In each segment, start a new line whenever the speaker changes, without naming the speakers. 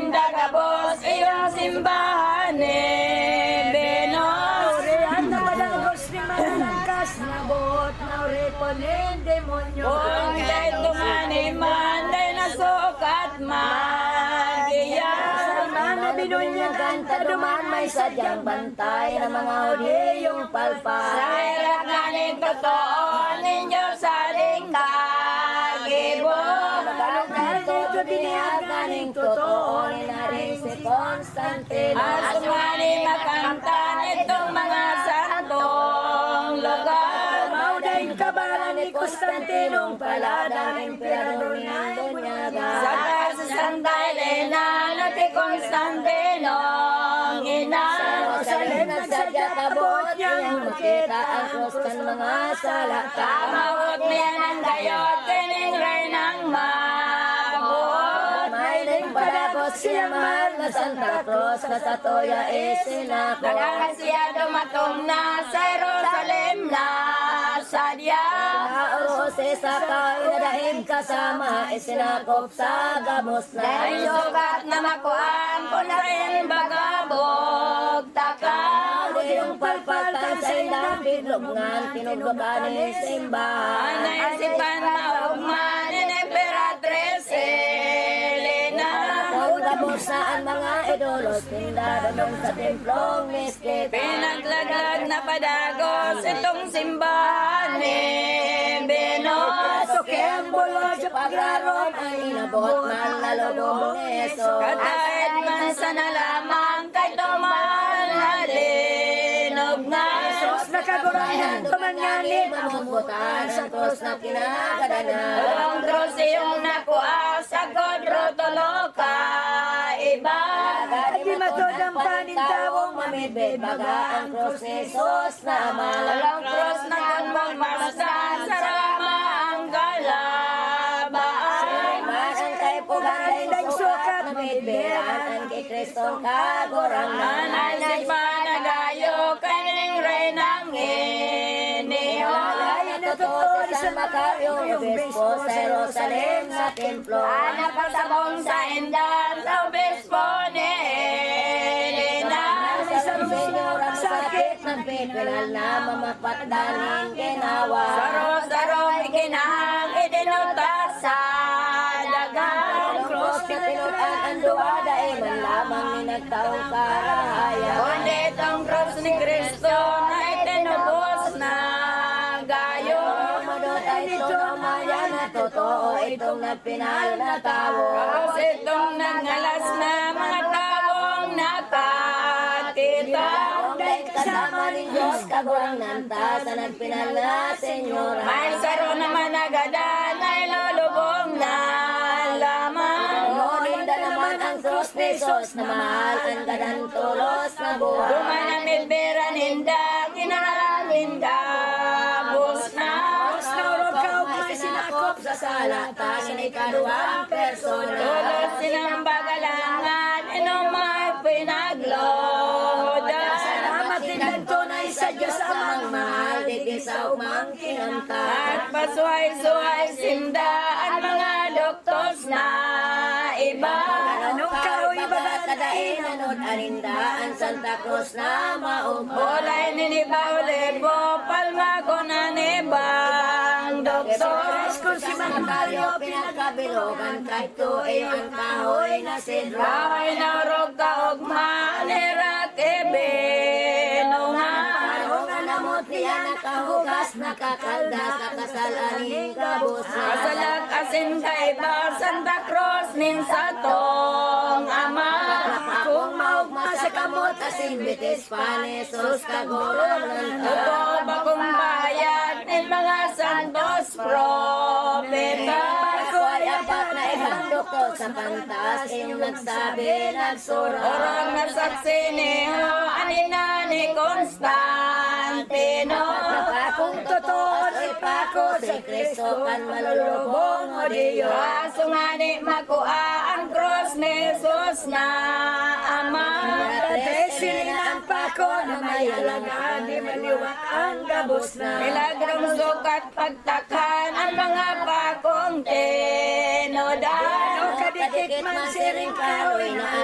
nindagabos iyong simbahan ni Benos.
Ang nabalagos ni Manalangkas na buot na ureponin demonyo.
Kung kahit dumaniman ay nasukat magiyan.
Mga binunyagan taduman may sadyang bantay na mga Hudiyong palpal.
Sa hirap na ning totoo ninyo sa lingkagibon.
Dito biniaganing totoo ni naring si Constantino.
At sumali makamtan itong mga santong lugar.
Maudaing kabalan ni Constantinong palada ng emperador ng Bunyaga.
Sa Santa Elena na ti Constantino ina.
Jerusalem nagsadya kabot niyang makita ang krus kan mga salata.
Tamawot niya ng gayot kining reynang mabuot.
May ning padagos siyang mahal na Santa Cruz na sa toya isinako.
Nagkakasiya dumatong na sa Jerusalem na sadya.
Naoros sa kain na dahil kasama isinakop sa gamos na.
Dahil sukat na makuhaan ko na rin bagabog takal.
Yung palpatan sa ilang pinlugngan, tinugdokan ni simbahan.
Naisipan na ugman ni Emperatriz Elena.
Pagkabos na ang mga idolos, tindadanong sa templong miskita.
Pinaglaglag na padagos itong simbahan ni Benos.
Sukeng bulog sa pagraron ang inabot man na lubong ni Jesus.
Kahit man sana lamang kay tumal na linog na.
Jesus nakagurayan, tumanyani, mamumbutan sa krus na kinagadanan.
Ang krus yung nakuha sa kodro toloka iba.
At di matod ang panintawong mamibig, baga ang krus ni Jesus na amalang.
Walang krus na kambang masdan sa rama ang galabaan.
Masang kay Pugay ng sukat na midbiran ang kay Kristong kagurangan.
Anay pa nagayo kaning reynang iniho.
Lalayan na totoo sa Macario, obispo sa Jerusalem sa templo.
Anak pa sabong sa indan sa obispo ni Elena.
Isang senyor ang sakit ng pipilal na mamapatdaning ginawa.
Saro-sarong ikinahang idinuta sa dagan.
Ang krus na tinutan ang duwada ay man lamang ni nagtaong karahaya.
Kundi itong krus ni Kristo na itinubos na gayo.
Madot ay ito ang maya na totoo, itong nagpinal na tao.
Tapos itong nangalas na mga tawong nakatita.
Dahil kasama ni Diyos kagurang nanta sa nagpinal na senyora.
May saro naman agada na ilulubong na lamang.
Noon na naman ang krus ni Jesus na mahal ang ganang tulos na buhay.
Dumanamit bera ninda, kinaralin ka, bus na.
Naurog ka o sinakop sa salata ni kaduang persona.
Tulad silang bagalangan, inumay pinagloda.
Salamat din ang tunay sa Diyos amang mahal, di sa umang kinanta.
At pasuhay-suhay sinda ang mga doktos na iba.
Anong karoy bagat kadain, anod aninda ang Santa Cruz na maumpa.
Bulay ninibaw lebo, palma ko na nibang doktor.
Kung si Mangalio pinagkabilogan, kahit tuay ang kahoy na sidro.
Kahoy na urog ka ugma, nirak ibinungan.
Parang anamot niya nakahugas, nakakaldas, nakasalaning kabusan.
Kasalak asin kay ba Santa Cruz nin sa tong ama.
Kung maugma sa kamot, asin bitis pa ni Jesus kaguro ng
Ito bagong bayad ng mga santos propeta.
Ako ay apat na ibang doktor sa pantas, iyong nagsabi, nagsura.
Orang nasaksi niyo, anina ni Constantino.
Kung totoo si Paco, si Cristo kan malulubong o Diyo.
Kaso nga ni makuha ang cross ni Jesus na Ama.
Sinin ang Paco na may alangan, di maliwak ang gabos na.
Milagrong sukat pagtakhan ang mga pakong tinodan.
Kadikit man siring kahoy na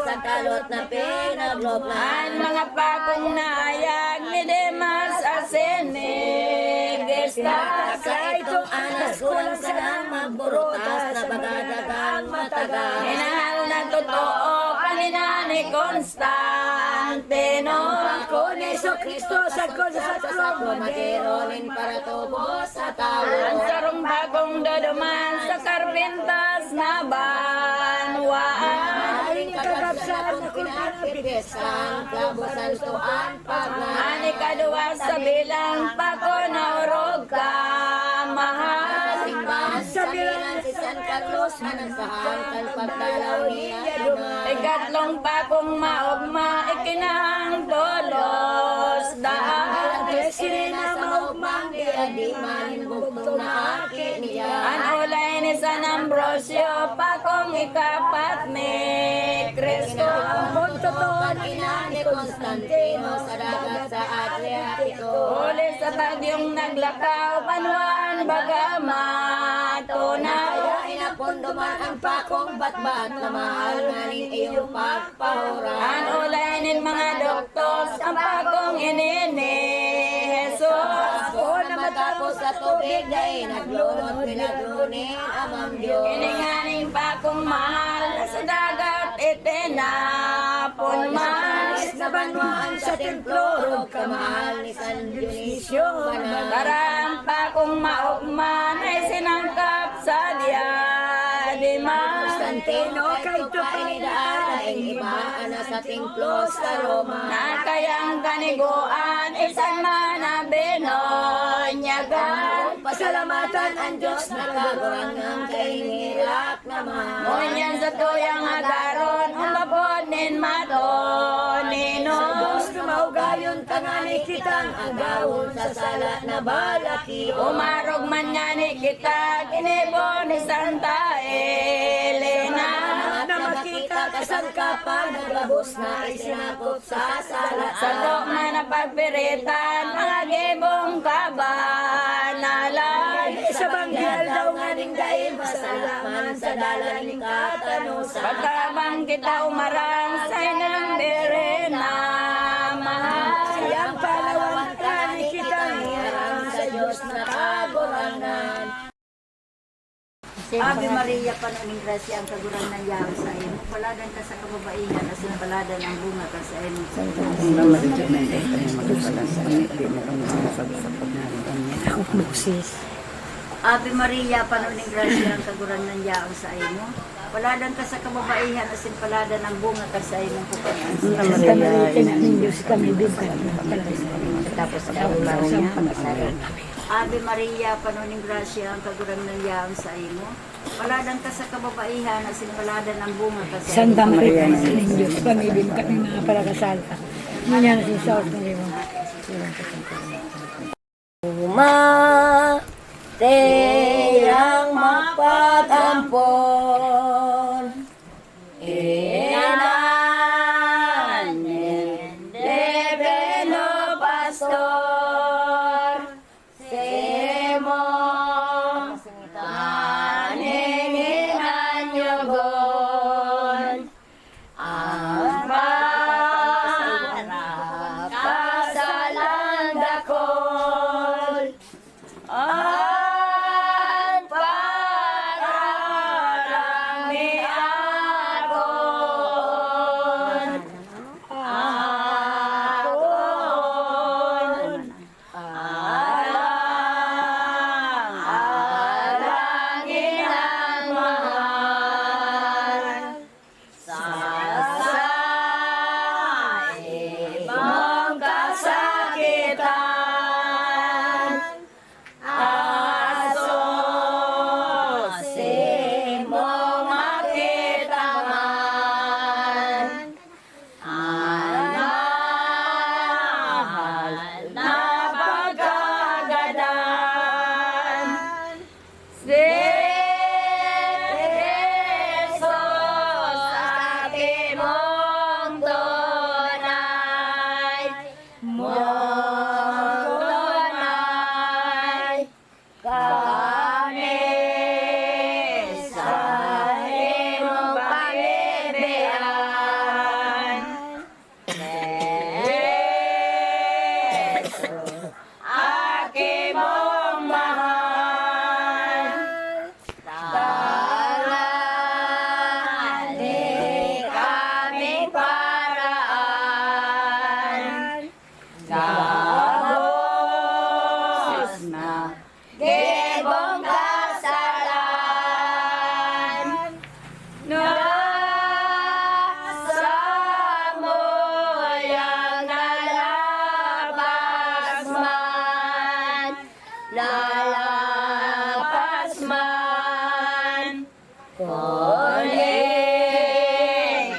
sa kalot na pinagloblan.
Ang mga pakong naayag ni Demas Asenig.
Sa itong anas kulang sa nang magburutas na bagadagang matagal.
Minahal na totoo kanina ni Constantino.
Ako ni Jesu Cristo sa mageronin para tubo sa tao.
Ang sarong bagong doduman sa Carpintas na banwaan.
Aling kakapsaan na pinapipesang klabosan tuan paglan.
Ani kadua sa bilang pako na urog ka mahal.
Simbahan sa bilang si San Carlos manansahan kan pagdalaw niya duman.
Ikatlong pakong maugma ikinahang dolos daan.
Sirena maugmang di manin bugtong na aki niya.
Ang ulay ni San Ambrosio pakong ikapat ni Cristo.
Kung totoo ina ni Constantino sa dagat sa Adriatico.
Uli sa bagyong naglakaw panuan bagamatuna.
Kaya inapunduman ang pakong batbat na mahal nga ning iyong pagpahura.
Ang ulay nin mga doktos ang pakong inini Jesus.
Ako na matapos sa tubig dahil naglunod pinaglunin amang Diyos.
Kininganing pakong mahal na sa dagat itinapon man.
Manis na banwaan sa templo, rog kamahal ni San Dionisio.
Parang pakong maugman ay sinangkap sa diadema.
Constantino kay tupainidaan na ingibaan na sa templo sa Roma.
Na kayang kaniguan isan man na binonyagan.
Pasalamatan ang Diyos na kagurangang kay nilak naman.
Ngunyan sa tuyang agaron umabot nin matonino.
Diyos na maugayon tangali kitang agawon sa sala na balaki.
Umarog man nga ni kita kinibo ni Santa Elena.
Na makita kasangkapan, naglabos na isinakop sa sala.
Sa man na pagpiritan mga gibong kabanalan.
Sa bangyal daw nga ning dahil masalaman sa dalan ni katanusan.
Pagkabang kita umarang sa inang birena mahal.
Siyang palawan ka ni kitang hirang sa Diyos na kagurangan.
Ave Maria, Pananing Grasya, ang kaguran ng yaw sa iyo. Paladan ka sa kababaihan, asin paladan ang bunga ka sa iyo. Ave Maria, Pananing Grasya, ang kaguran ng yaw sa iyo. Paladan ka sa kababaihan, asin paladan ang bunga ka sa iyo.
Santa Maria, Tinang Diyos kami, bibig.
Tapos sa kababaihan niya, masarin. Ave Maria, Pananing Grasya, ang kaguran ng yaw sa iyo. Paladan ka sa kababaihan, asin paladan ang bunga ka sa iyo.
Santa Maria, Tinang Diyos kami, bibig kami mga palakasal. Manyan si Saus na rin. Teyang mapag-ampon, Enan, Debeno Pastor, Semo, Taningin Anyogon, ang kasalang dakol, ang para
libong kasalan nasa moyang lalapas man, lalapas man. Kuling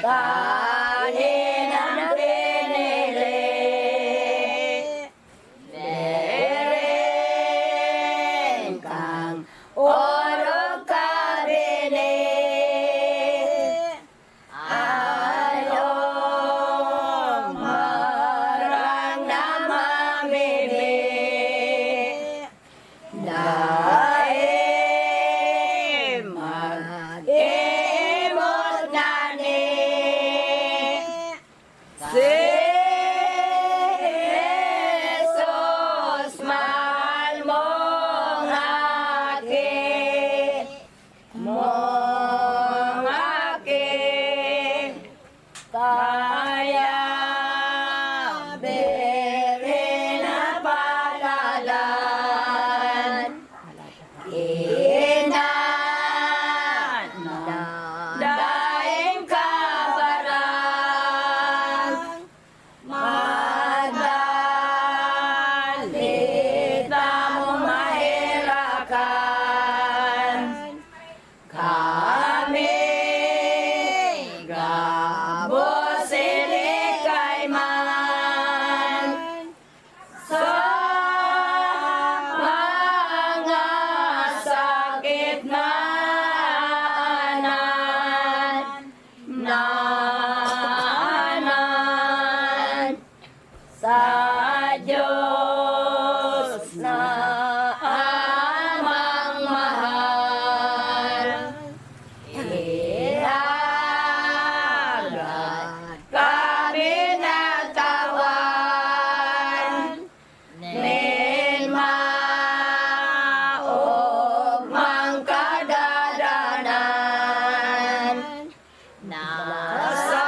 kanin ang pinili, meron kang oro kabili, ayaw marang na mamili, dahil mag-imot na ni si Jesus, mahal mong aking, kaya beri na palalan, inan daing kabarang, madalit na mo mahirakan, kami gabos silikay man sa mga sakit na anan sa Diyos na amang mahal. Iagad kami nagtawan, nin maugmang kadadanan, nasa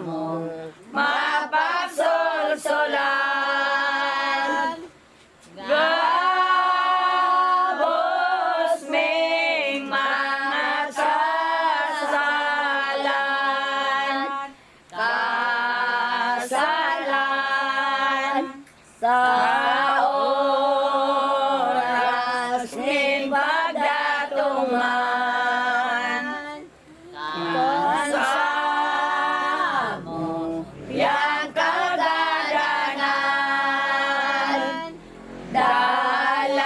mong mapagsulsulan, gabos ming mga kasalan sa oras ning pagdatungan, kasamo yang kagadanan, dalawon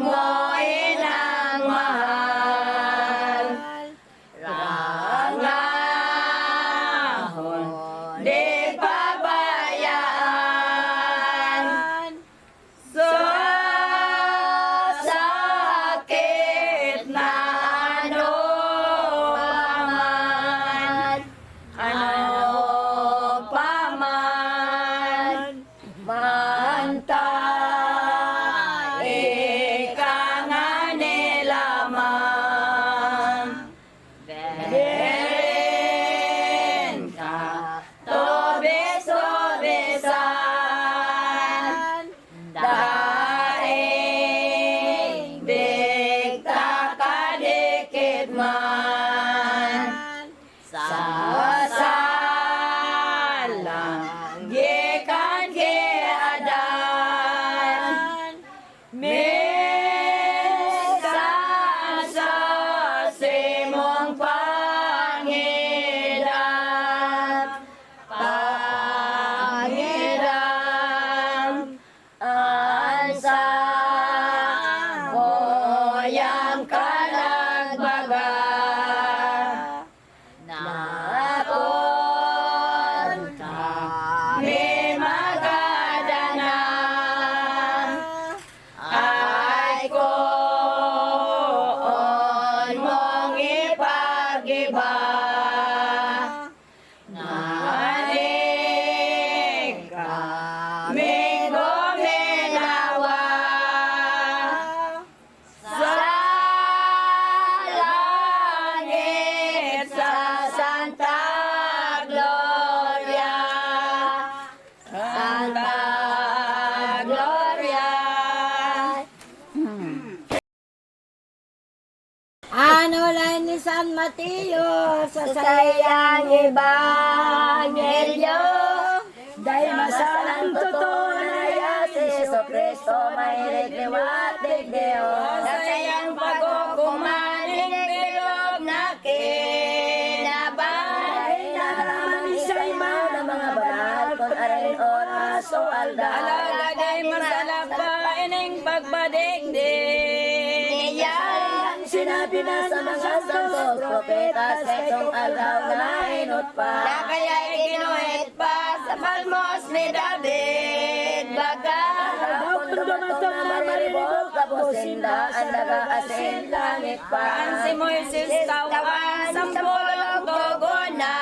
mo inang mahal, rangahon di pabayaan, sa sakit na ano paman, mantay ka nga nilamang, berin ka tobis-tobisan, daing bigta kadikit man, sa salang gikan kiadan, minsan sa simong pangiram, ansa moyang kalagbaga, nakon kami magadana, ay koon mong ipag-iba, naning kaming guminawan.
ni San Mateo sa
sayang Ebanghelyo.
dahil masalang totoo na
Si Jesucristo may regliwatig Diyos. Sa sayang pagkukumaning bilog na kinaban.
dahil nalaman ni Simon
Ng mga banal kung aring oras o alda. Alagad ay masalap pa ining pagpadigdig niya.
sinabi na
Sa mga santos, propetas, sa itong aldaw na inot pa. Na kaya ikinuhit pa sa palmos ni David. Baga,
Daw tundumatong na mariribok,
kapusinda, ang nag-aasin, langit pa. Ang si Moises tawan, sampulong tugo na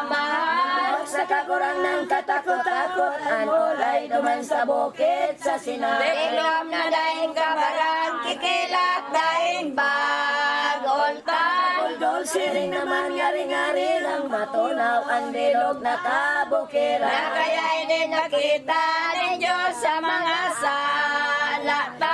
mahal.
sa kakurang ng katakot-takot,
Ang ulay duman sa bukid sa Sinai. Tiklom na daing kabarang, kikilat daing bagoltan.
Dol siring naman ngari-ngari
Ang matunaw ang bilog na kabukiran. Na kaya hindi nakita ng Diyos sa mga salatan.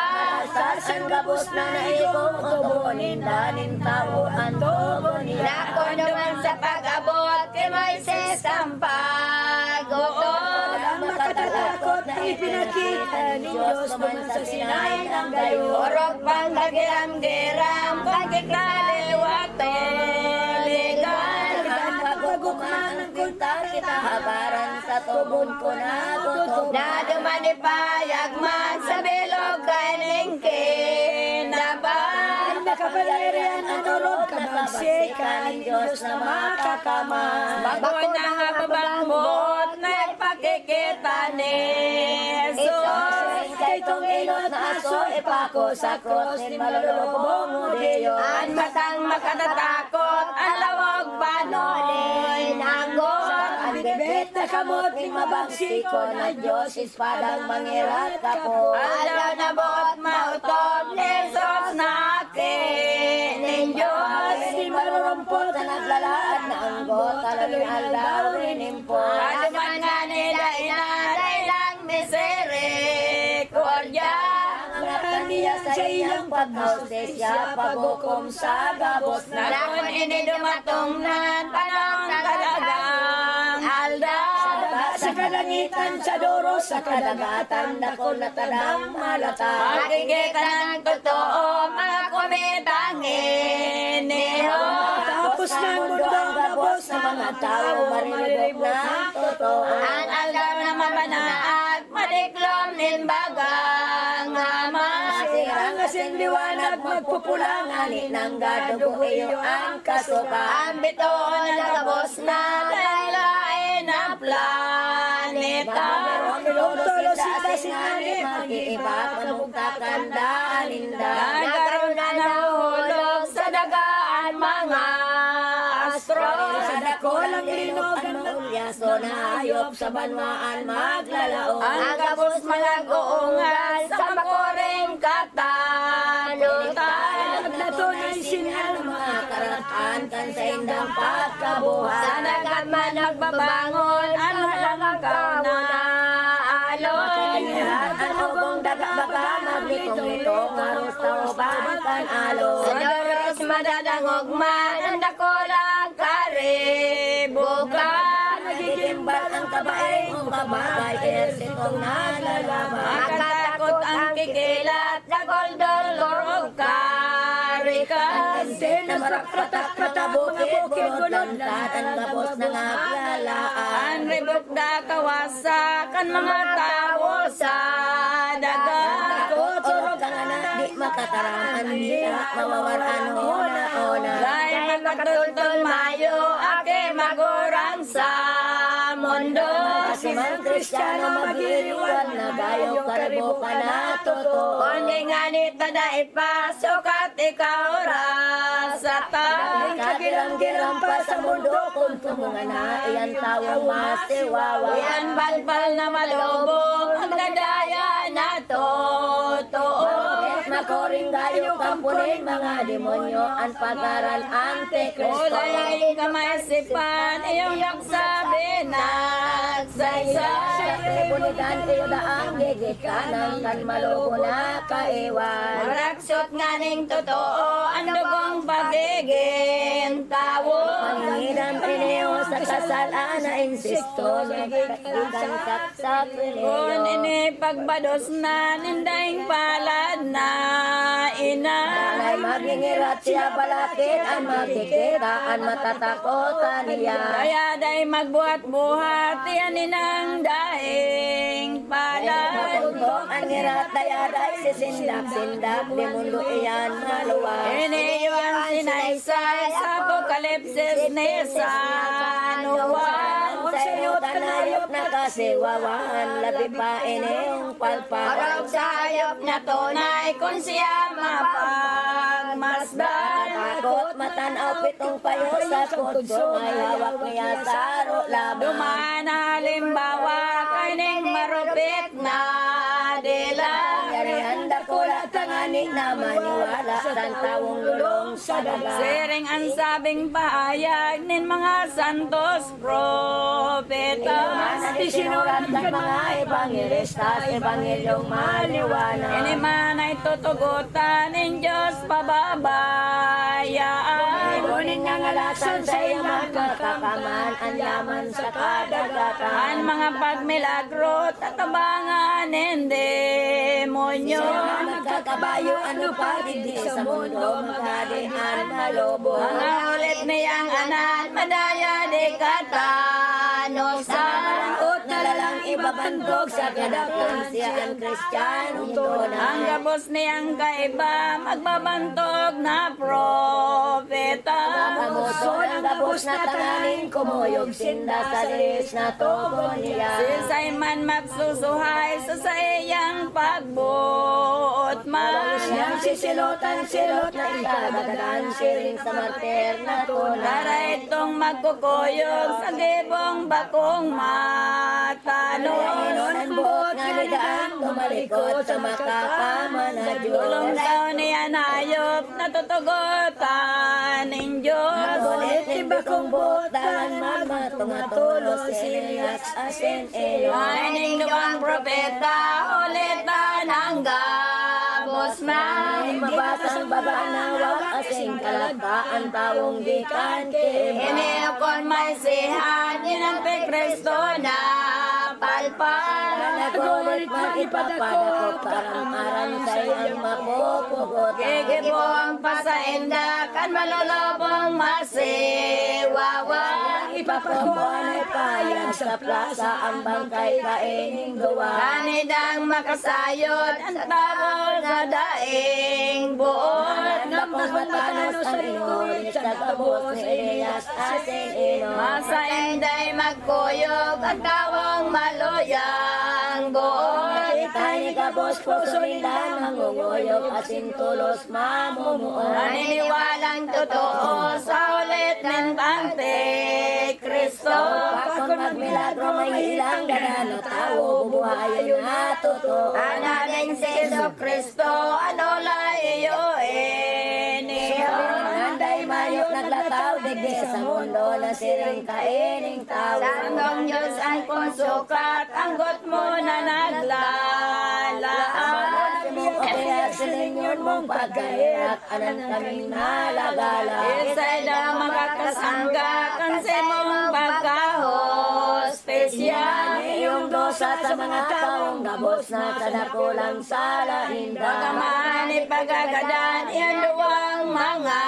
Sa sanggabos na naikong tubunin, danin tao ang tubunin. Nakon naman sa pag-abot kay Moises ang pag-uod.
ang makatatakot na ipinakita ni Diyos naman sa Sinai ng gayon.
Orog pang kagiram-giram, pagkikaliwat toligan.
Ang pagugman ng kuntar kita,
Habaran sa tubon ko na tutok. Na dumanipayag man sa bilog kaning kinaban.
ang nakapalarian ang urog kabagsikan ng Diyos na makakamay.
Bago na nga babangmot na ipakikita ni Jesus.
Kay tong inot na aso ipako sa krus ni malulubong udiyo.
Ang matang makatatakot, ang lawag panoy nanggot.
Ang bibit na kamot ni mabagsiko na Diyos ispadang mangirat kapo.
Alaw na buot mautom ni Jesus na akin ng Diyos.
Di marurumpot na naglalaan na ang bota lalong aldaw rinimpo.
Aduman nga nila inaray lang misericordya.
Ang niya sa iyang pagkausesya, paghukom sa gabos na
Nakon ini dumatungnan panahon ng kadagang aldaw.
sa kalangitan sa duro, sa kadagatan, dako na tadang malata.
Makikita ng totoo mga kumitangin niyo.
Tapos ng mundo ang gabos ng mga tao, mariribok ng totoo.
Ang aldaw na mabanaag, madiklom nin bagang hamas.
Ang asing liwanag magpupulangan ng gadugo iyo ang kasuka.
Ang bitoon na gabos na laylain na planeta.
Tulo sila sinanip,
Mag-iiba kamugtakan daninda. Nagkaroon na nahulog sa dagaan mga astro.
sa dako lang linog ang
Ulyaso na hayop sa banwaan maglalaon. Ang gabos malagoongan sa makuring katanutan.
natunay sinal
Ang mga karatan kan sa indang pagkabuhat. Sa nagat man nagbabangon, ano lang ang kaunaalon.
ang
Ugong daga-baga maglitong-litong aros tauban kan alon. Sa doros madadangog man ang dakulang karibukan.
nagigimbal ang kabaeng o kabagay ersitong nalalaman.
Makatakot ang kikilat na goldol lorog karikan.
Ante na marakratak-kratabok na bukid gulon
Tatan gabos na naglalaan. Ang ribok na kawasakan mga tao sa dagat.
Turog
Ang anak di makatarangan nila mawawaran hona-hona. Dahil makatultol mayo ake magurang sa mundo.
Kasi man Kristiyano magiriwan na gayo karibo ka na totoo.
Kundi nga nito na ipasok at ikaw sa
Ang kagiram-giram pa sa mundo kung tumungan na iyan tawang masiwawa.
Yan balbal na malubog ang kadaya na totoo.
makoring gayo kampunin mga demonyo ang pag-aral Antikristo.
Ulay ka maisipan, iyong nagsabi nagsaysay.
Sa tribunitan kayo daang gigikanan kan malugo na kaiwan.
Maraksot nga ning totoo, ang dugong pagiging tawo.
Panginam inyo sa kasalaan na insisto, nagkaigan saksak
Kung
rinyo.
ini pagbados na nindaing palad na ina.
Ay magingirat siya balakid, ang makikita, ang matatakotan niya.
Kaya day magbuhat-buhat, yan inang daing palad.
Mapuntok ang ngirat, dayaday, sisindak-sindak, di mundo iyan maluwas.
Iniwan sinaysay sa apokalipsis ni San Juan.
Sa iyo tanayop na kasiwawan, labi pa inyong palpa.
Parang sayop na tunay kung siya mapagmasdan.
Takot matanaw pitong payo sa kutso, may hawak niya sa lamang.
Dumaan na halimbawa kay ning marupit na dila.
Yarihan dakula tangani na maniwala, sang tawong lulong sa daga.
Siring ang sabing pahayag nin mga santos propeta.
Isinulat ng mga evangelistas, evanghelyong maliwanag.
Ini man ay tutugutan ng Diyos pababayaan.
Ibunin nga ngalasan sa iman katakaman, ang yaman sa kadagatan.
Ang mga pagmilagro, tatabangan ng demonyo.
Sila magkakabayo, ano pa, hindi sa mundo, magkadihan malobo.
Mga ulit niyang anan, madaya di katanosan.
Malangkot na lalang ibabantog sa kadakon, siya ang Kristiyanong tunay.
Ang gabos niyang kaiba, magbabantog na propeta.
Kamuson ang gabos na tanganin, kumuyog sinda sa lis na tubo niya.
Si Simon magsusuhay sa sayang pagbuot man.
Siyang sisilotan, silot na itagadagan, siring sa martir na tunay.
Para itong magkukuyog sa gibong bakong matanong.
Panginoon ang buot nga nidaan, tumalikot sa makakaman na
Tulong
Diyos.
daw niya nayop, natutugutan ng Diyos.
Magulit ni bakong buot, dalan magmatungatulos, silias asin ilo.
Ay ning duwang propeta, ulitan ang gabos man.
Ay mabasang babanawak, asing kalagkaan, tawong gikan kiba.
Iniukon may sihan, yun ang Kristo na palpal.
Nagulit magipapadakot, parang aran sa iyang mapupugot.
Gigibong pa sa inda, kan malulobong masiwawa.
Ipapabuan ay payag sa plaza, ang bangkay kaining gawa.
Kanidang makasayod, ang tawag na daing buon.
Napos matanos ang inulit sa gabos ni Elias asin ino.
Masa inday magkuyog, ang tawang maluyang buon.
Kita ni kabos puso nila mangunguyog, asin tulos mamumuon.
Naniniwalang totoo sa ulit ng Antikristo.
Pakon magmilagro may ilang ganano tao, bubuhayon na totoo.
Ananing si Jesucristo, ano layo iniyo.
Nanday mayok naglataw, digdi sa mundo na siring kaining tao.
Sandong Diyos ang konsukat, anggot mo na naglalaan.
Kaya silinyon mong pagkahirap, anan kaming nalagala.
Isa'y na makakasangga, kansi mong pagkahospesya.
Iyong dosa sa mga taong gabos na kadakulang sala hinda.
Pagkaman ipagagadan, iyan luwang mga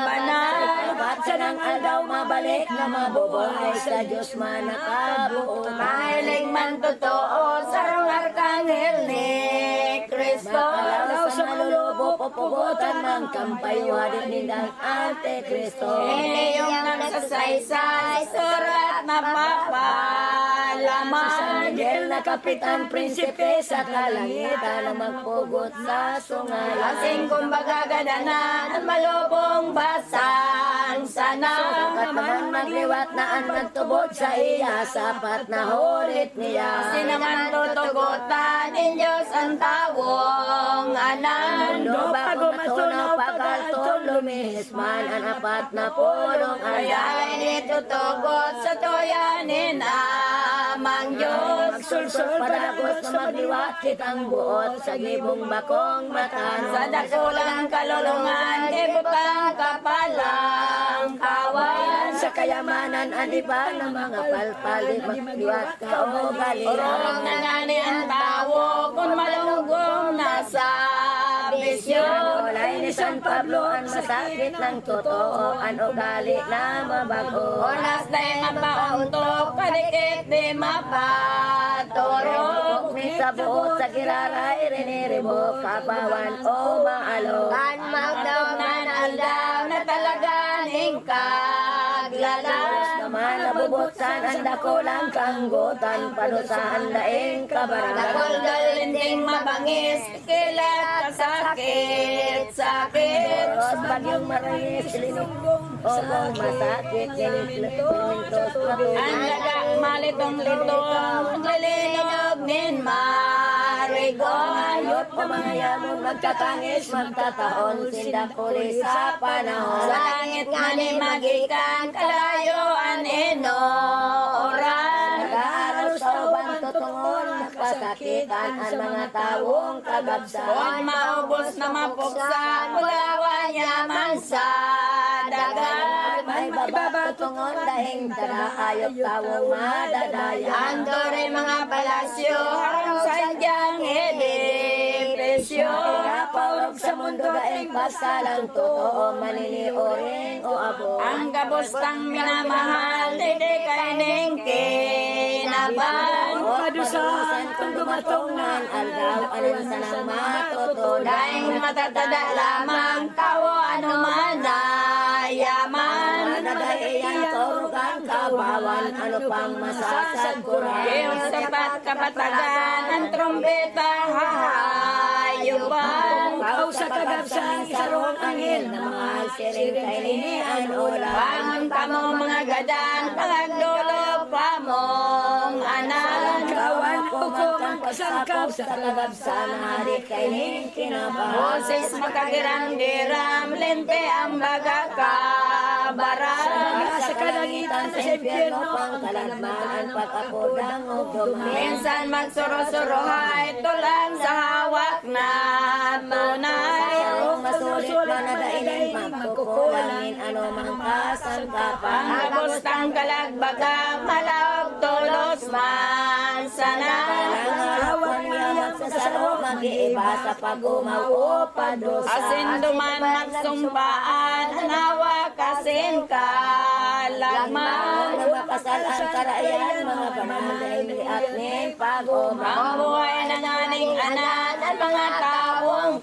banal.
At sa nang aldaw mabalik na mabubuhay sa Diyos man nakabuo.
Mahiling man totoo sa rungar kanghel ni Kristo.
Makalaw sa malulubo, pupugutan ng kampaywa din nindang Antikristo.
Ini yung nagsasaysay, surat na papalaman.
San Miguel na kapitan, prinsipe sa kalangitan na magpugot sa sungay.
Kasing kumbaga gadanan, ang malubong basang sana.
At naman magliwat na ang nagtubod sa iya, sapat na hulit niya.
Kasi naman tutugutan, in Diyos ang tawong anak.
ni Hisman ang apat na pulong
Kaya initutugot sa toyanin amang Diyos.
Magsulsul padagos na magliwat kitang buot sa gibong bakong matano.
Sa dakulang kalulungan, ibutang kapalang kawan.
Sa kayamanan aniba ng mga palpali magliwat ka o galian.
Urong na ngani ang tao kung malunggong nasa bisyo.
Olay ni San Pablo ang masakit ng totoo ang ugali na mabago.
Oras na mapauntok, kadikit di mapaturok.
Ni sa buot sa giraray rinirimo kabawan o maalo.
Kan magdawnan aldaw na talaga ning kaglalas.
Naman nabubutsan ang dakulang kanggutan panusahan daing kabarangay.
Nakuldol linding mabangis, kilat kasakit, sakit.
Oros bagyong marais linugong obong masakit kinilintos
Ang daga malitong litong, lilinog nin marigon.
Ayot na mga yamon magkatangis magtataon sindakuli sa panahon.
Sa langit nga ni magikan, kalayuan inooran.
Nag-aaral sa ubang tutungon nakasakitan ang mga taong kagabsan.
Kung maubos na mapuksa, bulawan yaman sa dagat.
May babatutungon dahing tara ayot tawong madadaya.
Ando rin mga palasyo, harang sadyang edipresyo.
Pinapawag sa mundo daing pasalang totoo maniniuring o abo.
Ang gabostang minamahal, hindi kay ning kinaban.
O padusan kung dumatungan aldaw alin sa nang matutunan.
Daing matatada lamang, tao ano man na yaman.
Nadadayan kaurugan kabawan ano pang masasagkuran.
Yung sapat kapatagan, ang trompeta hahayupan.
Pau sa kagabsan sarong angin na mga siring kay linian ulan.
Bangon ka mo mga gadan, pagdulog pa mong anan.
Kawan ko magkampasangkap sa kagabsan hari kay lin kinabahan.
Boses makagiram-giram, lente ang baga kabaran.
Sa kalangitan sa impyerno pang kalagman pagkapodang o duman.
Minsan magsuro-surohay, tulang sa hawak na tunay.
Sarong masulit na nadainin magkukulangin ano mang kasangkapan.
Ang gabostang kalagbagang, malawag tulos man sanay.
Hawak niya magsasaro mag-iiba sa pag-umaw o padusa.
Asin duman magsumpaan, hanawa kasin kalagman.
Nang makasal ang karaihan, mga panahon at nin pag-umaw.
Ang buhay ng aning anan at mga taong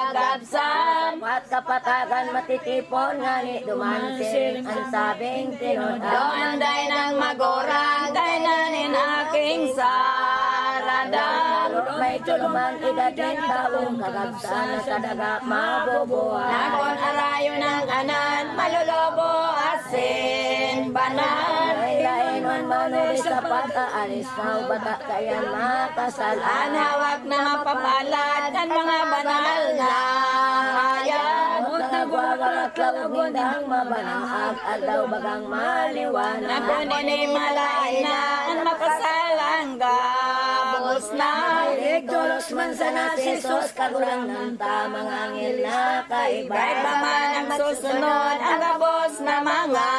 kagabsan.
At kapatagan matitipon nga ni dumansing ang sabing tinodan.
Doon day ng magorang, day na nin aking saradan.
May tulumang edad din taong kagabsan na sa daga mabubuhay.
Nakon arayo ng anan, malulobo asin banan.
Ay lainon manulis sa pag-aalis na bata kayan makasal.
Ang hawak na mapapalad ang mga banal na hayag.
Nagwawalat lawag nindang mabanaag aldaw bagang maliwanag.
Nakunin ni malain na ang makasalang gabos na.
Dolos man sana si Jesus kagurang ng tamang angel na kaiba.
Kahit pa man ang susunod ang gabos na mga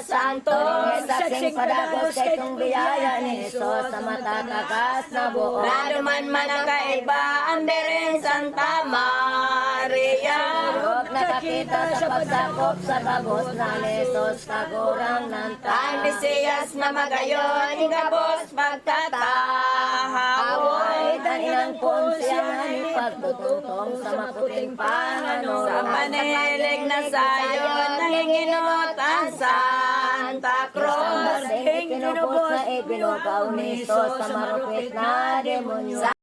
santo.
Saksing padagos kay kong biyaya ni Jesus sa matatakas na buo.
Lalo man ang kaiba ang dereng Santa Maria.
Huwag nakakita sa pagsakop sa gabos na ni Jesus kagurang ng
Ang Mesiyas na magayon, ang gabos pagtatahawon.
Dahilang ponsya nga ni pagtututong sa maputing panganon.
Sa panilig na sayon, nanginginot ang Santa Cruz.
Kinubos na ibinugaw ni Jesus sa marupit na demonyo.